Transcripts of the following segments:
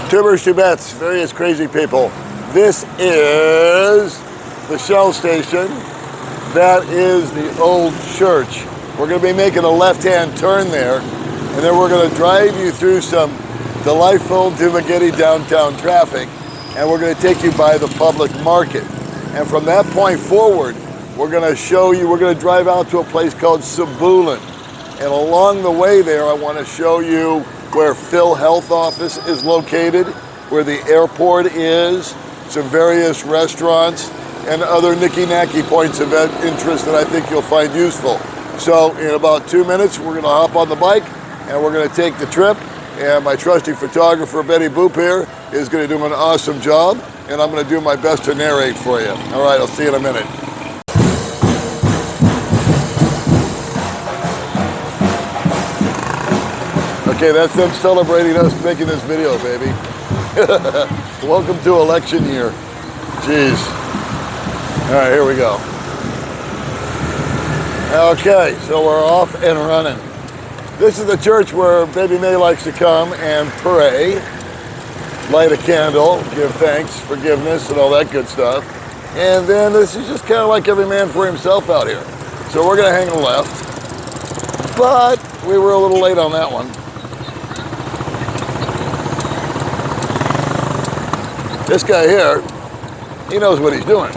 Tubers, tubettes, various crazy people. This is the Shell station. That is the old church. We're going to be making a left-hand turn there, and then we're going to drive you through some delightful Dumagetti downtown traffic, and we're going to take you by the public market. And from that point forward, we're going to show you, we're going to drive out to a place called Sibulan. And along the way there, I want to show you where Phil Health Office is located, where the airport is, some various restaurants, and other nicky-nacky points of interest that I think you'll find useful. So in about 2 minutes, we're gonna hop on the bike and we're gonna take the trip. And my trusty photographer, Betty Boop here, is gonna do an awesome job. And I'm gonna do my best to narrate for you. All right, I'll see you in a minute. Okay, that's them celebrating us making this video, baby. Welcome to election year. Jeez. All right, here we go. Okay, so we're off and running. This is the church where Baby May likes to come and pray, light a candle, give thanks, forgiveness, and all that good stuff. And then this is just kind of like every man for himself out here. So we're gonna hang a left, but we were a little late on that one. This guy here, he knows what he's doing.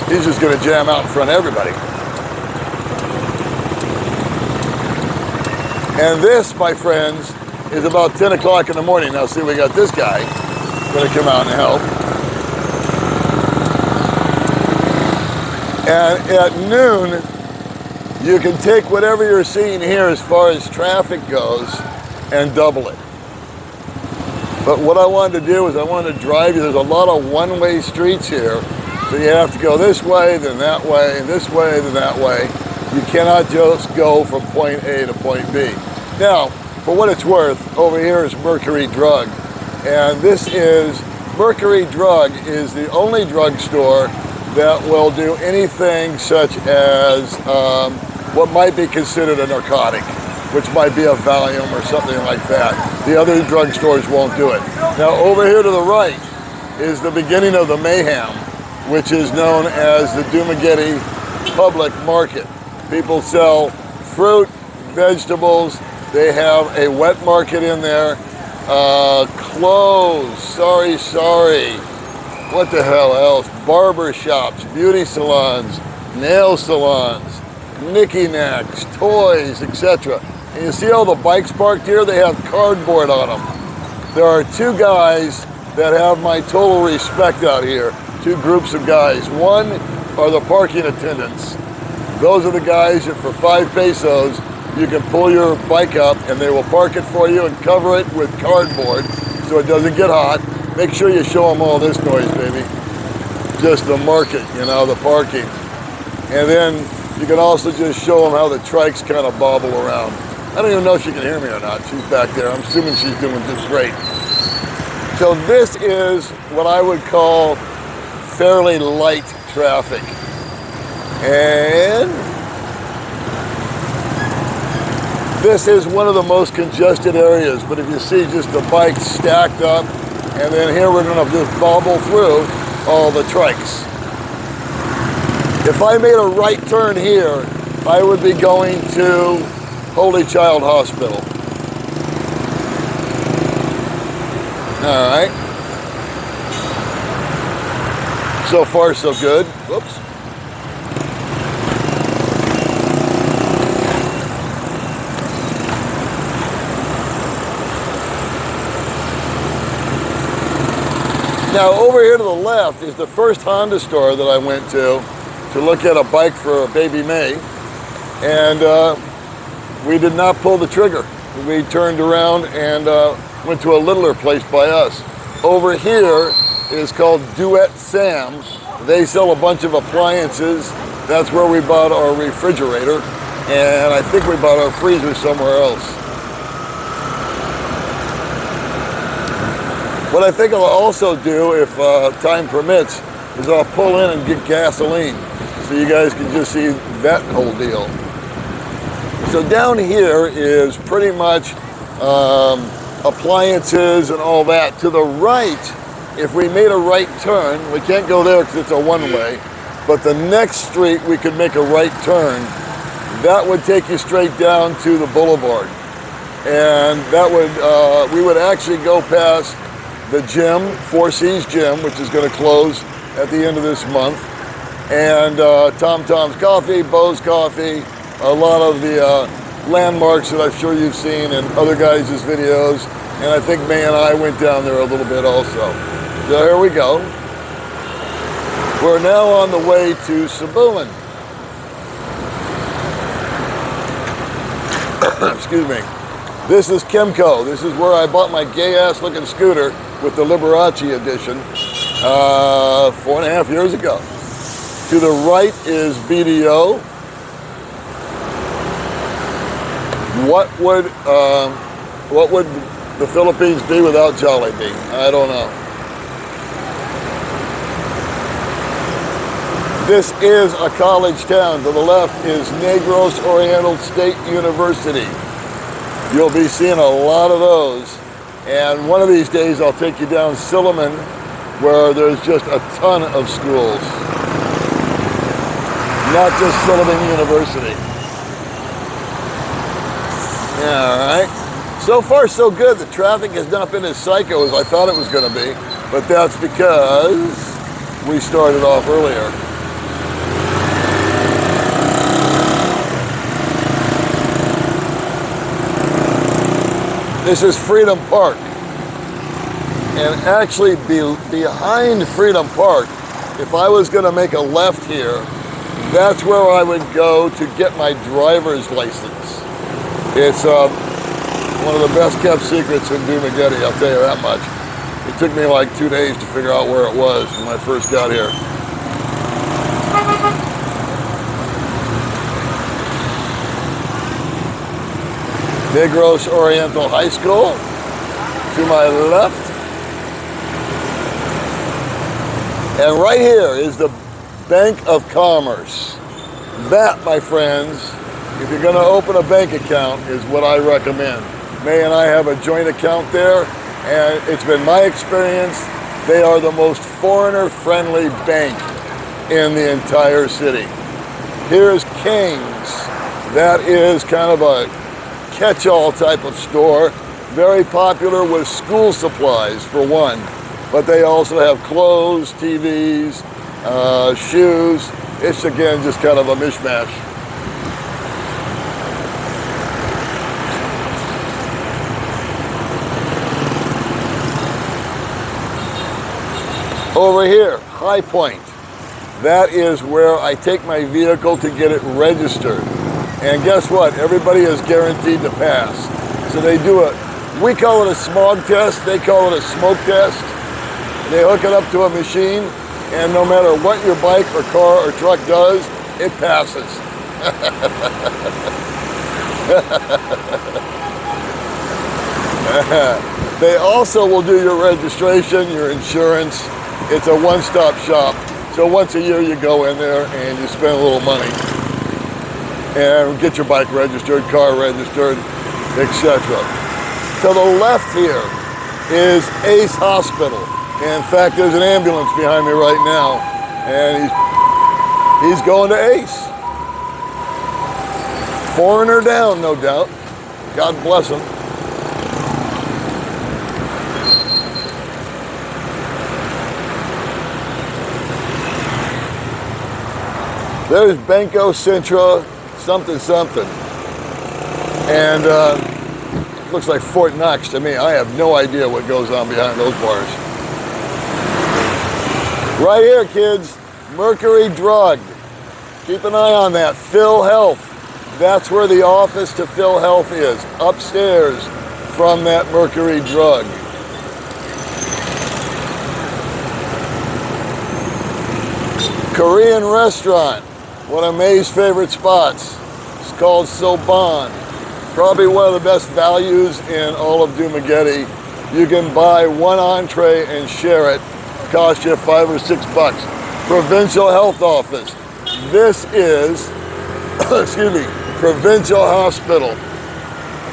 He's just gonna jam out in front of everybody. And this, my friends, is about 10 o'clock in the morning. Now see, we got this guy gonna come out and help. And at noon, you can take whatever you're seeing here as far as traffic goes and double it. But what I wanted to do is I wanted to drive you, there's a lot of one-way streets here. So you have to go this way, then that way, and this way, then that way. You cannot just go from point A to point B. Now, for what it's worth, over here is Mercury Drug. And this is, Mercury Drug is the only drugstore that will do anything such as what might be considered a narcotic, which might be a Valium or something like that. The other drugstores won't do it. Now, over here to the right is the beginning of the mayhem, which is known as the Dumagetti Public Market. People sell fruit, vegetables, they have a wet market in there, clothes, sorry, what the hell else, barber shops, beauty salons, nail salons, knicky-knacks, toys, etc. And you see all the bikes parked here? They have cardboard on them. There are two guys that have my total respect out here. Two groups of guys. One are the parking attendants. Those are the guys that for 5 pesos, you can pull your bike up and they will park it for you and cover it with cardboard so it doesn't get hot. Make sure you show them all this noise, baby. Just the market, you know, the parking. And then you can also just show them how the trikes kind of bobble around. I don't even know if she can hear me or not. She's back there. I'm assuming she's doing just great. So this is what I would call fairly light traffic. And this is one of the most congested areas, but if you see just the bikes stacked up, and then here we're gonna just bobble through all the trikes. If I made a right turn here, I would be going to Holy Child Hospital. All right. So far, so good. Whoops. Now, over here to the left is the first Honda store that I went to look at a bike for Baby May. And we did not pull the trigger. We turned around and went to a littler place by us. Over here is called Duet Sam's. They sell a bunch of appliances. That's where we bought our refrigerator. And I think we bought our freezer somewhere else. What I think I'll also do, if time permits, is I'll pull in and get gasoline. So you guys can just see that whole deal. So down here is pretty much appliances and all that. To the right, if we made a right turn, we can't go there because it's a one-way, but the next street we could make a right turn. That would take you straight down to the boulevard. And that would, we would actually go past the gym, Four Seas Gym, which is going to close at the end of this month, and Tom Tom's Coffee, Bo's Coffee, a lot of the landmarks that I'm sure you've seen in other guys' videos, and I think May and I went down there a little bit also. So here we go. We're now on the way to Sibulan. Excuse me. This is Kimco. This is where I bought my gay-ass looking scooter with the Liberace edition 4.5 years ago. To the right is BDO. What would the Philippines be without Jollibee? I don't know. This is a college town. To the left is Negros Oriental State University. You'll be seeing a lot of those. And one of these days I'll take you down Sibulan, where there's just a ton of schools. Not just Sibulan University. All right. So far, so good. The traffic has not been as psycho as I thought it was going to be, but that's because we started off earlier. This is Freedom Park. And actually behind Freedom Park, if I was going to make a left here, that's where I would go to get my driver's license. It's one of the best kept secrets in Dumagetti, I'll tell you that much. It took me like 2 days to figure out where it was when I first got here. Negros Oriental High School to my left. And right here is the Bank of Commerce. That, my friends, if you're going to open a bank account, is what I recommend. May and I have a joint account there, and it's been my experience, they are the most foreigner-friendly bank in the entire city. Here's King's. That is kind of a catch-all type of store, very popular with school supplies for one, but they also have clothes, TVs, shoes. It's again just kind of a mishmash. Over here, High Point. That is where I take my vehicle to get it registered. And guess what? Everybody is guaranteed to pass. So they do it. We call it a smog test. They call it a smoke test. They hook it up to a machine, and no matter what your bike or car or truck does, it passes. They also will do your registration, your insurance. It's a one-stop shop. So once a year you go in there and you spend a little money and get your bike registered, car registered, etc. To the left here is Ace Hospital. In fact, there's an ambulance behind me right now, and he's going to Ace. Foreigner down, no doubt. God bless him. There's Banco Centro, something, something. And looks like Fort Knox to me. I have no idea what goes on behind those bars. Right here, kids, Mercury Drug. Keep an eye on that. Phil Health. That's where the office to Phil Health is, upstairs from that Mercury Drug. Korean restaurant. One of May's favorite spots. It's called Sibulan. Probably one of the best values in all of Dumagetti. You can buy one entree and share it. Cost you $5 or $6. Provincial Health Office. This is, excuse me, Provincial Hospital.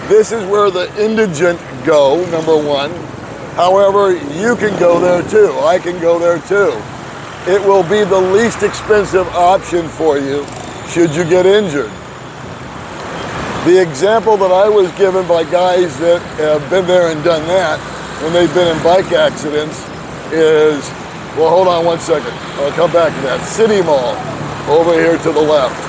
This is where the indigent go, number one. However, you can go there too. I can go there too. It will be the least expensive option for you should you get injured. The example that I was given by guys that have been there and done that when they've been in bike accidents is, well, hold on one second. I'll come back to that. City Mall over here to the left.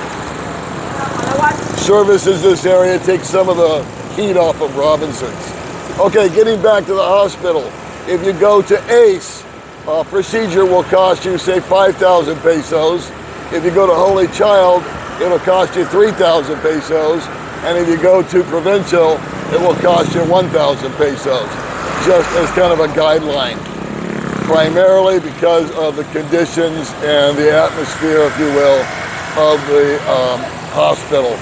Services this area, takes some of the heat off of Robinson's. Okay, getting back to the hospital. If you go to ACE, a procedure will cost you, say, 5,000 pesos. If you go to Holy Child, it'll cost you 3,000 pesos. And if you go to Provincial, it will cost you 1,000 pesos, just as kind of a guideline, primarily because of the conditions and the atmosphere, if you will, of the hospital.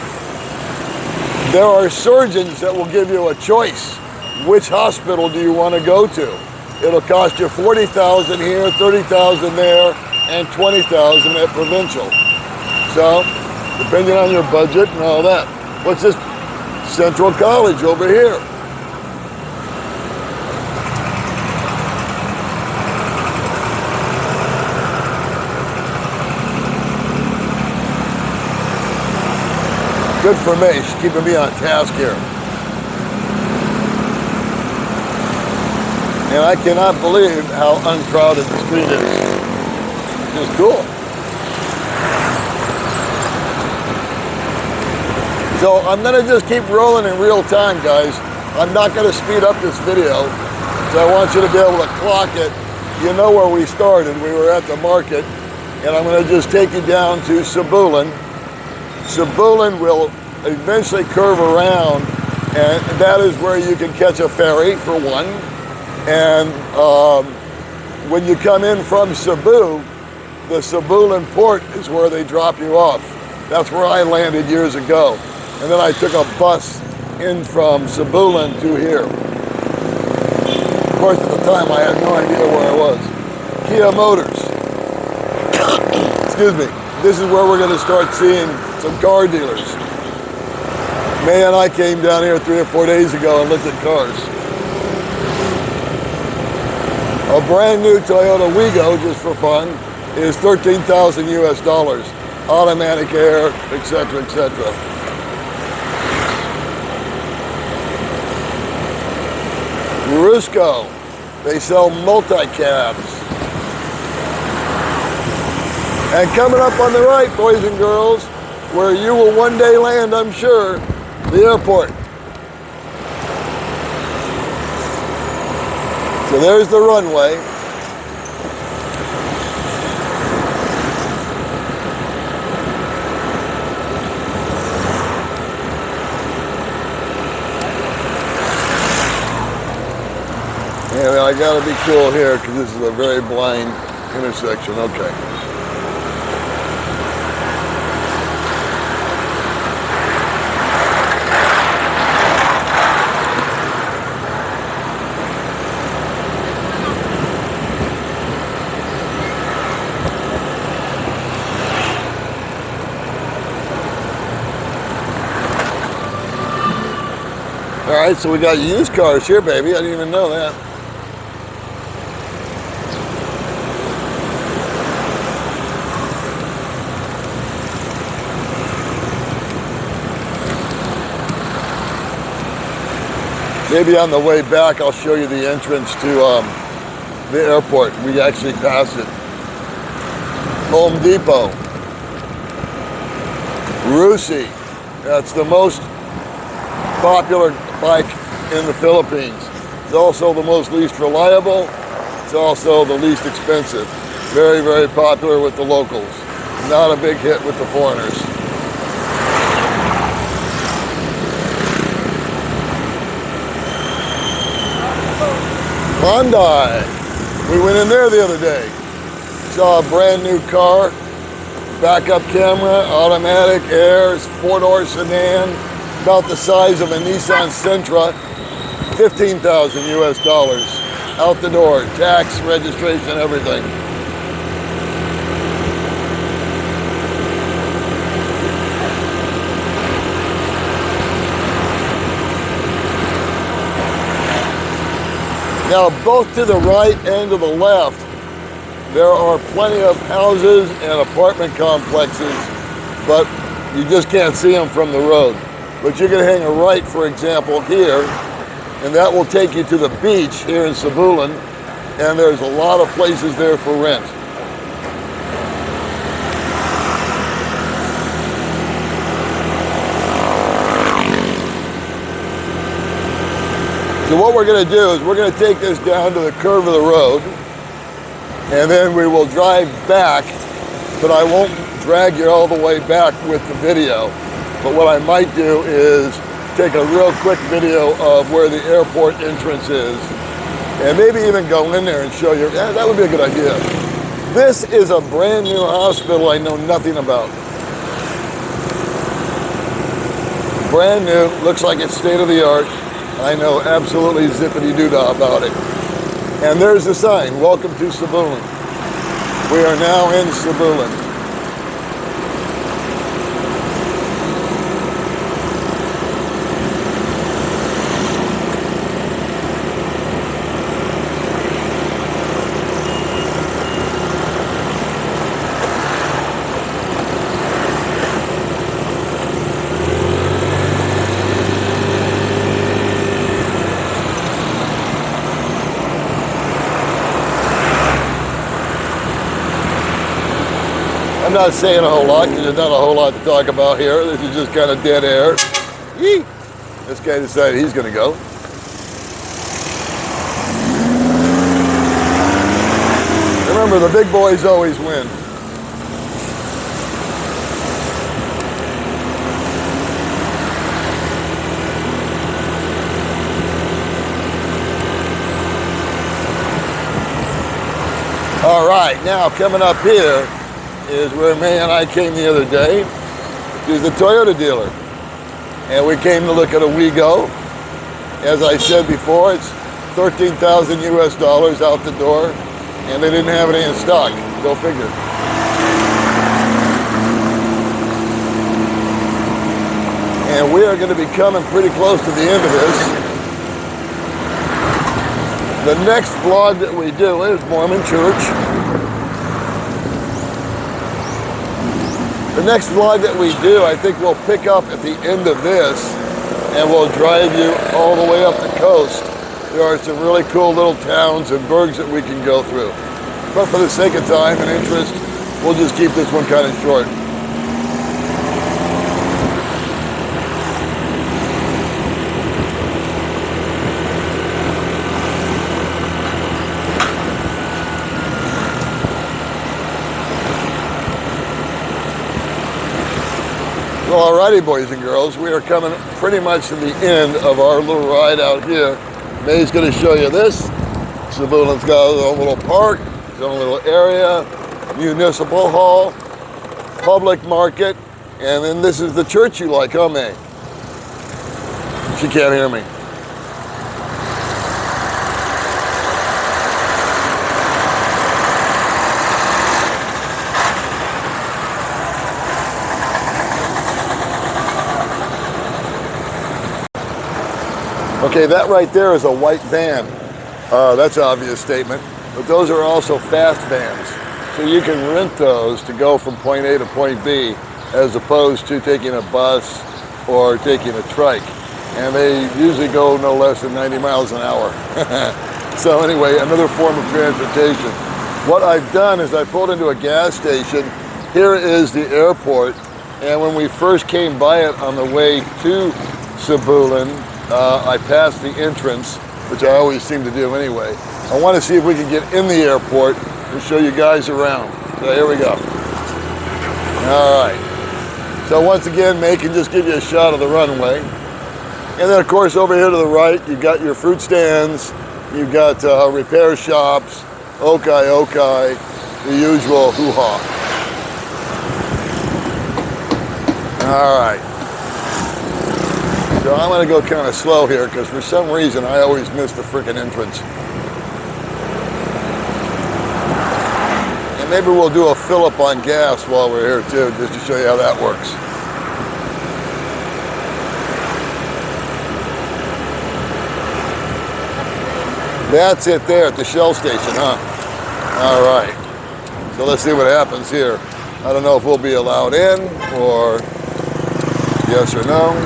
There are surgeons that will give you a choice. Which hospital do you want to go to? It'll cost you 40,000 here, 30,000 there, and 20,000 at Provincial. So, depending on your budget and all that. What's this? Central College over here. Good for me. She's keeping me on task here. And I cannot believe how uncrowded the street is. It's cool. So I'm gonna just keep rolling in real time, guys. I'm not gonna speed up this video, so I want you to be able to clock it. You know where we started. We were at the market, and I'm gonna just take you down to Sibulan. Sibulan will eventually curve around, and that is where you can catch a ferry, for one. And when you come in from Cebu, the Sibulan port is where they drop you off. That's where I landed years ago. And then I took a bus in from Sibulan to here. Of course, at the time, I had no idea where I was. Kia Motors. Excuse me. This is where we're going to start seeing some car dealers. May and I came down here 3 or 4 days ago and looked at cars. A brand new Toyota Wigo, just for fun, is 13,000 US dollars. Automatic air, etc., etc. Rusco, they sell multi-cabs. And coming up on the right, boys and girls, where you will one day land, I'm sure, the airport. So there's the runway. Yeah, I gotta be cool here because this is a very blind intersection. Okay. All right, so we got used cars here, baby. I didn't even know that. Maybe on the way back, I'll show you the entrance to the airport. We actually passed it. Home Depot. Rusi. That's the most popular bike in the Philippines. It's also the most least reliable. It's also the least expensive. Very, very popular with the locals. Not a big hit with the foreigners. Hyundai. We went in there the other day. Saw a brand new car. Backup camera, automatic, air, 4-door sedan. About the size of a Nissan Sentra, 15,000 US dollars. Out the door, tax, registration, everything. Now, both to the right and to the left, there are plenty of houses and apartment complexes, but you just can't see them from the road. But you can hang a right, for example, here, and that will take you to the beach here in Sibulan, and there's a lot of places there for rent. So what we're going to do is we're going to take this down to the curve of the road, and then we will drive back, but I won't drag you all the way back with the video. But what I might do is take a real quick video of where the airport entrance is, and maybe even go in there and show you. Yeah, that would be a good idea. This is a brand new hospital I know nothing about. Brand new, looks like it's state of the art. I know absolutely zippity-doo-dah about it. And there's the sign, welcome to Sibulan. We are now in Sibulan. I'm not saying a whole lot because there's not a whole lot to talk about here. This is just kind of dead air. Yee! This guy decided he's going to go. Remember, the big boys always win. All right, now coming up here is where May and I came the other day. She's the Toyota dealer. And we came to look at a WeGo. As I said before, it's 13,000 US dollars out the door, and they didn't have any in stock. Go figure. And we are going to be coming pretty close to the end of this. The next vlog that we do is Mormon Church. The next vlog that we do, I think we'll pick up at the end of this, and we'll drive you all the way up the coast. There are some really cool little towns and burgs that we can go through. But for the sake of time and interest, we'll just keep this one kind of short. Well, alrighty, boys and girls, we are coming pretty much to the end of our little ride out here. May's going to show you this. Sibulan's got his own little park, his own little area, municipal hall, public market, and then this is the church you like, huh, May? She can't hear me. Okay, that right there is a white van. That's an obvious statement, but those are also fast vans. So you can rent those to go from point A to point B, as opposed to taking a bus or taking a trike. And they usually go no less than 90 miles an hour. So anyway, another form of transportation. What I've done is I pulled into a gas station. Here is the airport. And when we first came by it on the way to Sibulan, I passed the entrance, which I always seem to do anyway. I want to see if we can get in the airport and show you guys around. So here we go. All right. So once again, May can just give you a shot of the runway. And then of course over here to the right, you've got your fruit stands, you've got repair shops, okai, the usual hoo-ha. All right. So I'm going to go kind of slow here because for some reason I always miss the freaking entrance. And maybe we'll do a fill up on gas while we're here too, just to show you how that works. That's it there at the Shell station, huh? All right. So let's see what happens here. I don't know if we'll be allowed in or yes or no.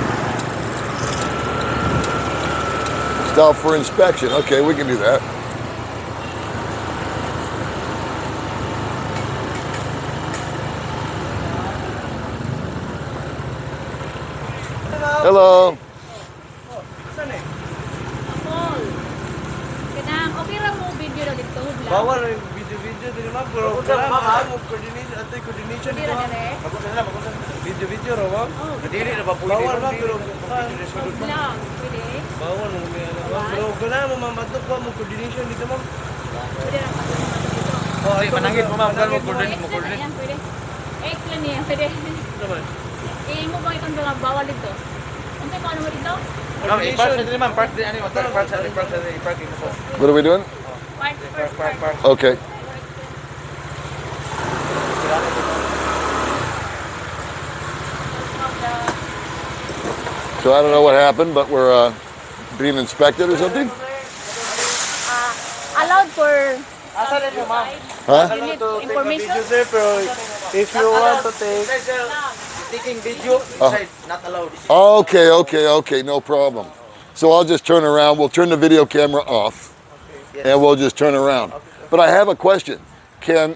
Stop for inspection. Okay, we can do that. Hello. Okay lang mo video na dito. Bawal yung video-video din naman, bro. Kailangan mo coordination, ito yung coordination dito. Magusan na. Video raw, ma'am. Kadili na ba pwede? Bawal, ma'am, pero Lang, pwede. bawal mo may ano, ma'am. Bro, kailangan mo mamatok ba mo coordination dito, ma'am? Pwede lang pag dito. Oh, ay, manangit mo, ma'am. Kailangan mo coordinate. Yan, pwede. Lang niya, pwede. Naman. Mo ba itong mga bawal dito? Untay mo ano mo dito? Ma'am, i-park na din, ma'am. Park din, ano, park sa i-parking mo. What are we doing? Park. Okay. So I don't know what happened, but we're being inspected or something? Allowed for Asa rin mo, ma'am? Huh? you need To take a information? video, sir, pero if you want to take taking video, inside, not allowed. Okay, no problem. So I'll just turn around. We'll turn the video camera off, and we'll just turn around. But I have a question.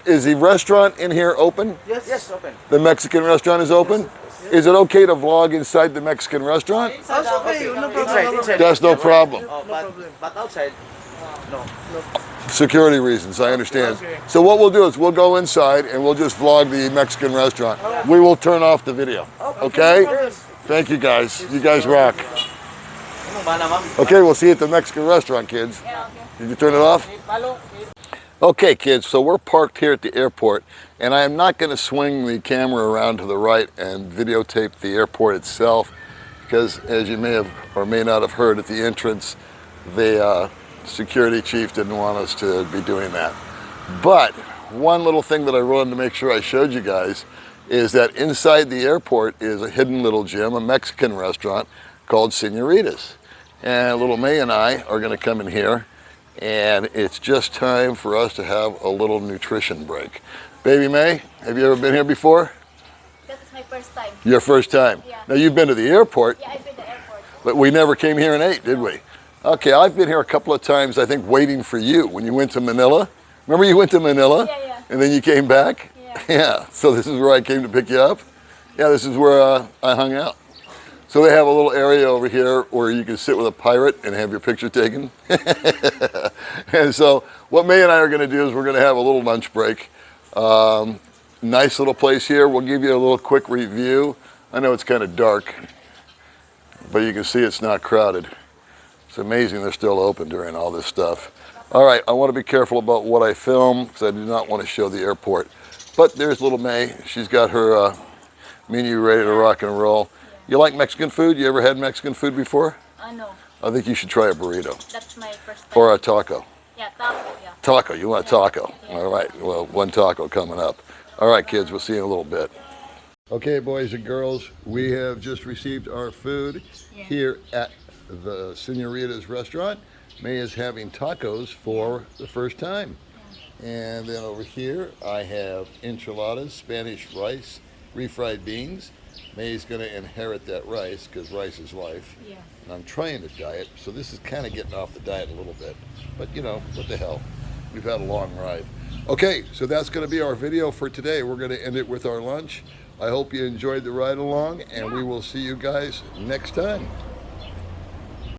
Is the restaurant in here open? Yes, open. The Mexican restaurant is open? Is it okay to vlog inside the Mexican restaurant? That's okay, no problem. Inside. That's no problem. Oh, but outside, no. Security reasons, I understand. So what we'll do is we'll go inside and we'll just vlog the Mexican restaurant. We will turn off the video. Okay? Thank you guys. You guys rock. Okay, we'll see you at the Mexican restaurant, kids. Did you turn it off? Okay, kids, so we're parked here at the airport, and I am not going to swing the camera around to the right and videotape the airport itself, because as you may have or may not have heard at the entrance, the security chief didn't want us to be doing that. But one little thing that I wanted to make sure I showed you guys is that inside the airport is a hidden little gym, a Mexican restaurant called Señoritas. And little May and I are going to come in here, and it's just time for us to have a little nutrition break. Baby May, have you ever been here before? That is my first time. Your first time? Yeah. Now you've been to the airport, Yeah, I've been to the airport. but we never came here and ate, did we? Okay, I've been here a couple of times, I think, waiting for you when you went to Manila. Remember you went to Manila? Yeah. And then you came back? Yeah. So this is where I came to pick you up? Yeah, this is where I hung out. So they have a little area over here where you can sit with a pirate and have your picture taken. And so what May and I are going to do is we're going to have a little lunch break. Nice little place here. We'll give you a little quick review. I know it's kind of dark, but you can see it's not crowded. It's amazing they're still open during all this stuff. All right, I want to be careful about what I film because I do not want to show the airport. But there's little May. She's got her menu ready to rock and roll. You like Mexican food? You ever had Mexican food before? No. I think you should try a burrito. That's my first time. Or a taco. Yeah, taco, yeah. Taco, you want a taco? All right, well, one taco coming up. All right, kids, we'll see you in a little bit. Okay, boys and girls, we have just received our food here at the Señoritas restaurant. May is having tacos for the first time. And then over here, I have enchiladas, Spanish rice, refried beans. May's going to inherit that rice because rice is life. Yeah. And I'm trying to diet, so this is kind of getting off the diet a little bit. But you know, what the hell? We've had a long ride. Okay, so that's going to be our video for today. We're going to end it with our lunch. I hope you enjoyed the ride along, and we will see you guys next time.